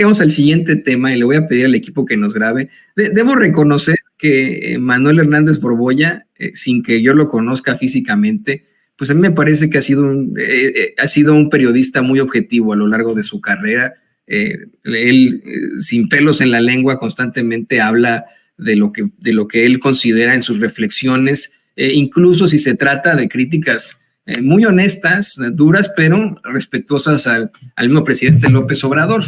Vamos al siguiente tema y le voy a pedir al equipo que nos grabe. Debo reconocer que Manuel Hernández Borbolla, sin que yo lo conozca físicamente, pues a mí me parece que ha sido un periodista muy objetivo a lo largo de su carrera. Él, sin pelos en la lengua, constantemente habla de lo que él considera en sus reflexiones, incluso si se trata de críticas muy honestas, duras, pero respetuosas al mismo presidente López Obrador.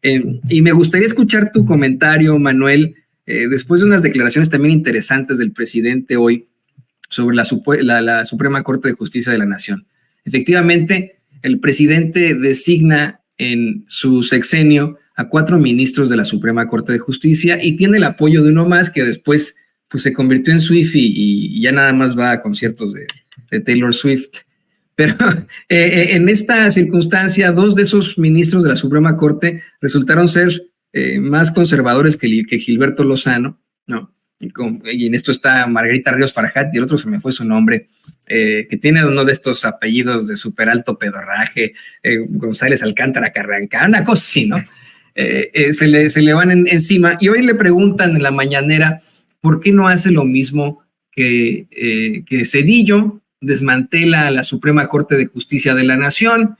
Y me gustaría escuchar tu comentario, Manuel, después de unas declaraciones también interesantes del presidente hoy sobre la Suprema Corte de Justicia de la Nación. Efectivamente, el presidente designa en su sexenio a 4 ministros de la Suprema Corte de Justicia y tiene el apoyo de uno más que después pues, se convirtió en Swiftie y ya nada más va a conciertos de Taylor Swift. Pero en esta circunstancia, 2 de esos ministros de la Suprema Corte resultaron ser más conservadores que Gilberto Lozano, ¿no? Y en esto está Margarita Ríos Farjat y el otro se me fue su nombre, que tiene uno de estos apellidos de súper alto pedorraje, González Alcántara Carranca, una cosa así, ¿no? Se le van encima y hoy le preguntan en la mañanera por qué no hace lo mismo que Zedillo. Desmantela a la Suprema Corte de Justicia de la Nación,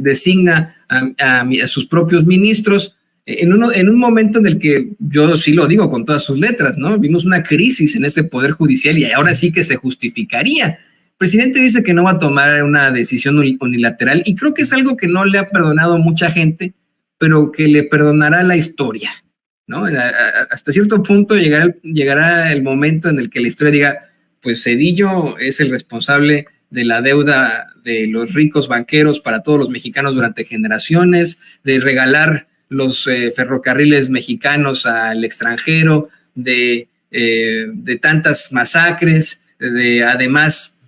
designa a sus propios ministros, en un momento en el que yo sí lo digo con todas sus letras, ¿no? Vimos una crisis en ese Poder Judicial y ahora sí que se justificaría. El presidente dice que no va a tomar una decisión unilateral y creo que es algo que no le ha perdonado mucha gente, pero que le perdonará la historia, ¿no? Hasta cierto punto llegará el momento en el que la historia diga, pues Zedillo es el responsable de la deuda de los ricos banqueros para todos los mexicanos durante generaciones, de regalar los ferrocarriles mexicanos al extranjero, de tantas masacres, de además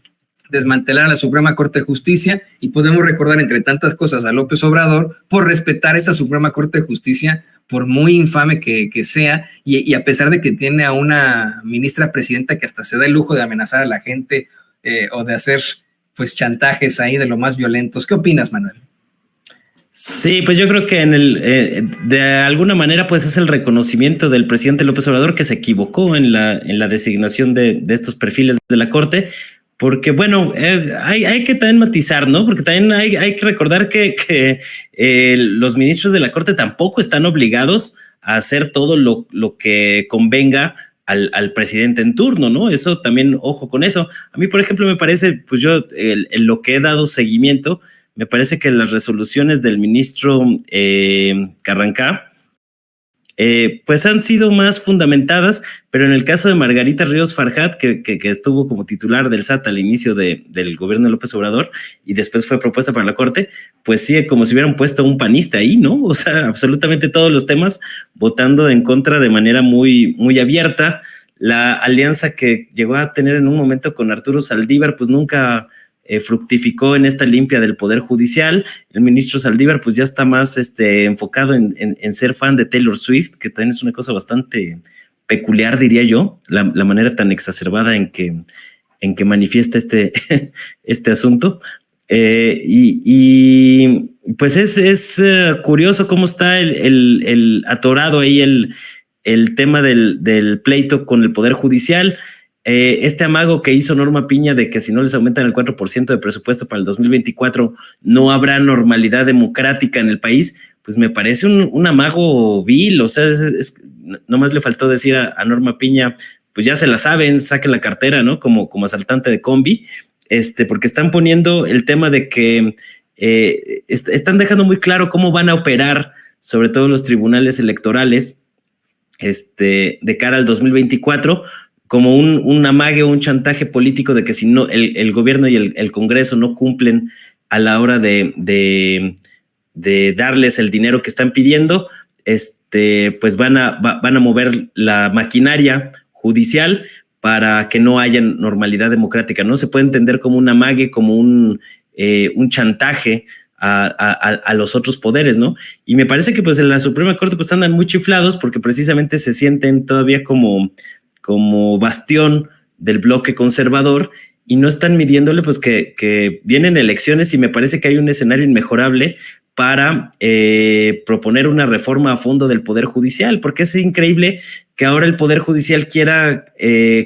desmantelar a la Suprema Corte de Justicia, y podemos recordar entre tantas cosas a López Obrador por respetar esa Suprema Corte de Justicia, por muy infame que sea, y a pesar de que tiene a una ministra presidenta que hasta se da el lujo de amenazar a la gente o de hacer pues chantajes ahí de lo más violentos. ¿Qué opinas, Manuel? Sí, pues yo creo que de alguna manera pues es el reconocimiento del presidente López Obrador que se equivocó en la designación de estos perfiles de la Corte. Porque, bueno, hay que también matizar, ¿no? Porque también hay que recordar que los ministros de la Corte tampoco están obligados a hacer todo lo que convenga al presidente en turno, ¿no? Eso también, ojo con eso. A mí, por ejemplo, me parece, pues yo, en lo que he dado seguimiento, me parece que las resoluciones del ministro Carranca, pues han sido más fundamentadas, pero en el caso de Margarita Ríos Farjat, que estuvo como titular del SAT al inicio del gobierno de López Obrador y después fue propuesta para la Corte, pues sí, como si hubieran puesto un panista ahí, ¿no? O sea, absolutamente todos los temas votando en contra de manera muy, muy abierta. La alianza que llegó a tener en un momento con Arturo Saldívar, pues nunca fructificó en esta limpia del Poder Judicial. El ministro Saldívar pues ya está más enfocado en ser fan de Taylor Swift, que también es una cosa bastante peculiar, diría yo, la manera tan exacerbada en que manifiesta este asunto. Y pues es curioso cómo está el atorado ahí el tema del pleito con el Poder Judicial. Este amago que hizo Norma Piña de que si no les aumentan el 4% de presupuesto para el 2024 no habrá normalidad democrática en el país, pues me parece un amago vil. O sea, nomás le faltó decir a Norma Piña, pues ya se la saben, saquen la cartera, ¿no? Como asaltante de combi, porque están poniendo el tema de que están dejando muy claro cómo van a operar, sobre todo los tribunales electorales, de cara al 2024, como un amague o un chantaje político de que si no el gobierno y el Congreso no cumplen a la hora de darles el dinero que están pidiendo, pues van a mover la maquinaria judicial para que no haya normalidad democrática, ¿no? Se puede entender como un amague, como un chantaje a los otros poderes, ¿no? Y me parece que pues en la Suprema Corte pues andan muy chiflados porque precisamente se sienten todavía como bastión del bloque conservador y no están midiéndole pues que vienen elecciones y me parece que hay un escenario inmejorable para proponer una reforma a fondo del Poder Judicial, porque es increíble que ahora el Poder Judicial quiera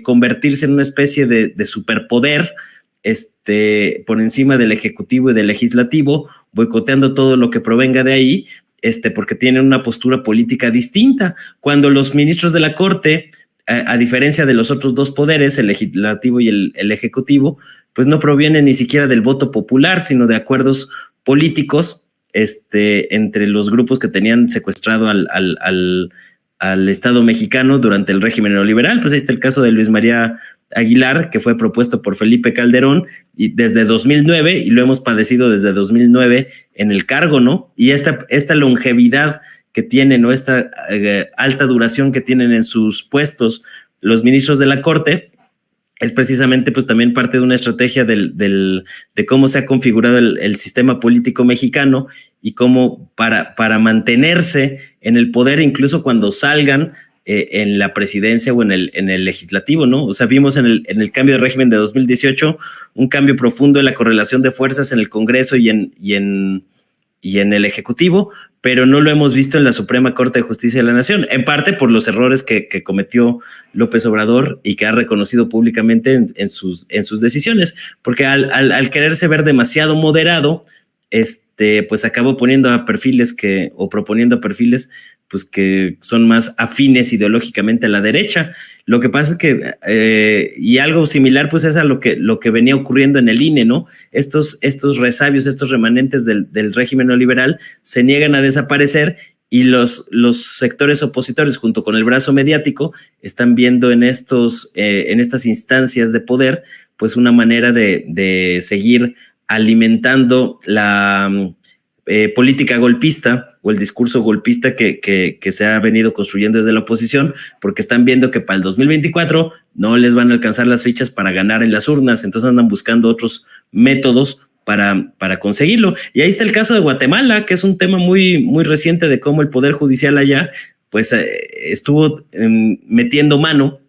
convertirse en una especie de superpoder por encima del Ejecutivo y del Legislativo, boicoteando todo lo que provenga de ahí, porque tienen una postura política distinta, cuando los ministros de la Corte, a diferencia de los otros dos poderes, el Legislativo y el Ejecutivo, pues no provienen ni siquiera del voto popular, sino de acuerdos políticos entre los grupos que tenían secuestrado al Estado mexicano durante el régimen neoliberal. Pues ahí está el caso de Luis María Aguilar, que fue propuesto por Felipe Calderón y desde 2009, y lo hemos padecido desde 2009 en el cargo, ¿no? Y esta longevidad que tienen, ¿no? Esta alta duración que tienen en sus puestos los ministros de la Corte, es precisamente pues también parte de una estrategia de cómo se ha configurado el sistema político mexicano y cómo para mantenerse en el poder, incluso cuando salgan en la presidencia o en el legislativo, ¿no? O sea, vimos en el cambio de régimen de 2018 un cambio profundo en la correlación de fuerzas en el Congreso y en el Ejecutivo, pero no lo hemos visto en la Suprema Corte de Justicia de la Nación, en parte por los errores que cometió López Obrador y que ha reconocido públicamente en sus decisiones, porque al quererse ver demasiado moderado, pues acabó poniendo a perfiles proponiendo a perfiles pues que son más afines ideológicamente a la derecha. Lo que pasa es que, y algo similar, pues es a lo que venía ocurriendo en el INE, ¿no? Estos resabios, estos remanentes del régimen neoliberal se niegan a desaparecer y los sectores opositores, junto con el brazo mediático, están viendo en estas instancias de poder, pues una manera de seguir alimentando la política golpista o el discurso golpista que se ha venido construyendo desde la oposición, porque están viendo que para el 2024 no les van a alcanzar las fichas para ganar en las urnas, entonces andan buscando otros métodos para conseguirlo. Y ahí está el caso de Guatemala, que es un tema muy, muy reciente de cómo el Poder Judicial allá pues estuvo metiendo mano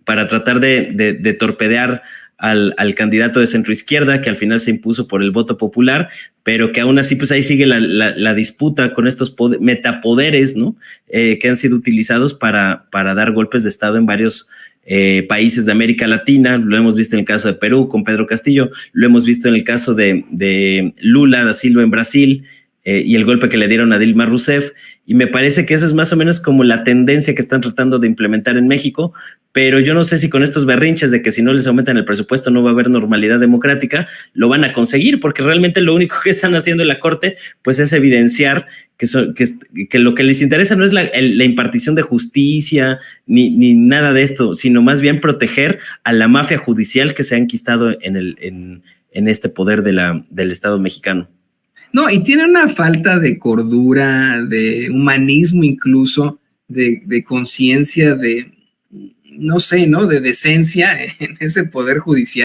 para tratar de torpedear al candidato de centroizquierda, que al final se impuso por el voto popular, pero que aún así pues ahí sigue la disputa con estos metapoderes, ¿no? Que han sido utilizados para dar golpes de Estado en varios países de América Latina. Lo hemos visto en el caso de Perú con Pedro Castillo, lo hemos visto en el caso de Lula da Silva en Brasil, y el golpe que le dieron a Dilma Rousseff, y me parece que eso es más o menos como la tendencia que están tratando de implementar en México, pero yo no sé si con estos berrinches de que si no les aumentan el presupuesto no va a haber normalidad democrática, lo van a conseguir, porque realmente lo único que están haciendo en la Corte pues es evidenciar que lo que les interesa no es la impartición de justicia ni nada de esto, sino más bien proteger a la mafia judicial que se ha enquistado en este poder del Estado mexicano. No, y tiene una falta de cordura, de humanismo incluso, de conciencia, no sé, ¿no? De decencia en ese poder judicial.